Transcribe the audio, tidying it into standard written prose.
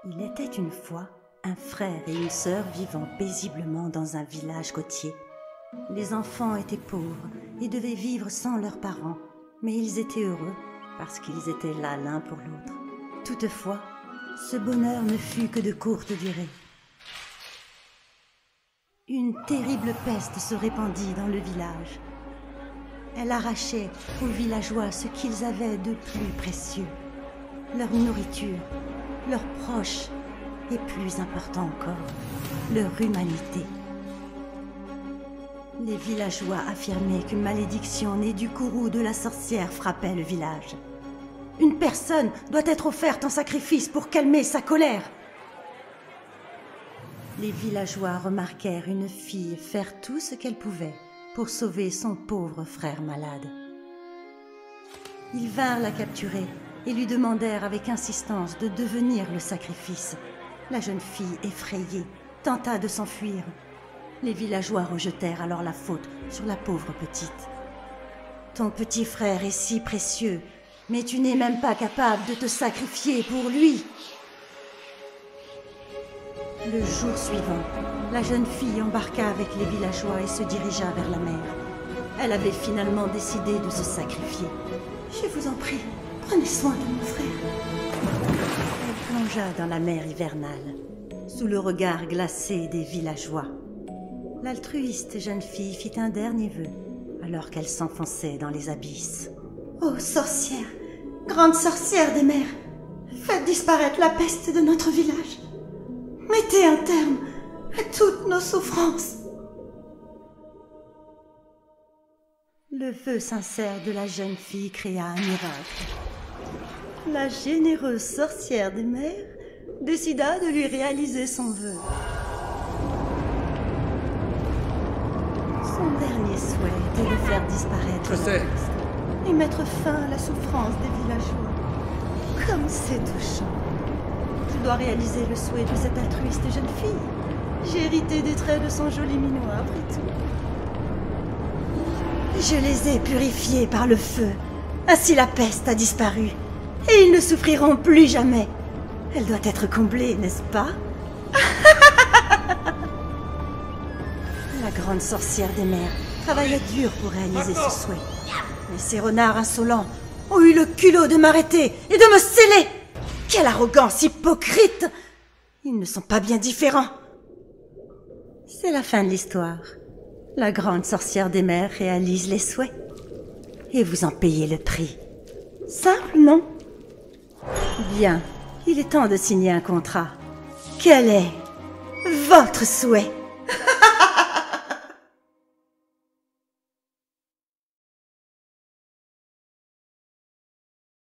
Il était une fois un frère et une sœur vivant paisiblement dans un village côtier. Les enfants étaient pauvres et devaient vivre sans leurs parents, mais ils étaient heureux parce qu'ils étaient là l'un pour l'autre. Toutefois, ce bonheur ne fut que de courte durée. Une terrible peste se répandit dans le village. Elle arrachait aux villageois ce qu'ils avaient de plus précieux, leur nourriture, leurs proches et, plus important encore, leur humanité. Les villageois affirmaient qu'une malédiction née du courroux de la sorcière frappait le village. Une personne doit être offerte en sacrifice pour calmer sa colère. Les villageois remarquèrent une fille faire tout ce qu'elle pouvait pour sauver son pauvre frère malade. Ils vinrent la capturer et lui demandèrent avec insistance de devenir le sacrifice. La jeune fille, effrayée, tenta de s'enfuir. Les villageois rejetèrent alors la faute sur la pauvre petite. « Ton petit frère est si précieux, mais tu n'es même pas capable de te sacrifier pour lui. » Le jour suivant, la jeune fille embarqua avec les villageois et se dirigea vers la mer. Elle avait finalement décidé de se sacrifier. « Je vous en prie, prenez soin de mon frère. » Elle plongea dans la mer hivernale, sous le regard glacé des villageois. L'altruiste jeune fille fit un dernier vœu, alors qu'elle s'enfonçait dans les abysses. « Ô sorcière, grande sorcière des mers, faites disparaître la peste de notre village. Mettez un terme à toutes nos souffrances. » Le vœu sincère de la jeune fille créa un miracle. La généreuse sorcière des mers décida de lui réaliser son vœu. Son dernier souhait était de faire disparaître la peste et mettre fin à la souffrance des villageois. Comme c'est touchant. Je dois réaliser le souhait de cette altruiste jeune fille. J'ai hérité des traits de son joli minois, après tout. Je les ai purifiés par le feu. Ainsi la peste a disparu. Et ils ne souffriront plus jamais. Elle doit être comblée, n'est-ce pas? La grande sorcière des mers travaillait dur pour réaliser ce souhait. Mais ces renards insolents ont eu le culot de m'arrêter et de me sceller. Quelle arrogance hypocrite! Ils ne sont pas bien différents. C'est la fin de l'histoire. La grande sorcière des mers réalise les souhaits. Et vous en payez le prix. Simple, non? Bien, il est temps de signer un contrat. Quel est votre souhait?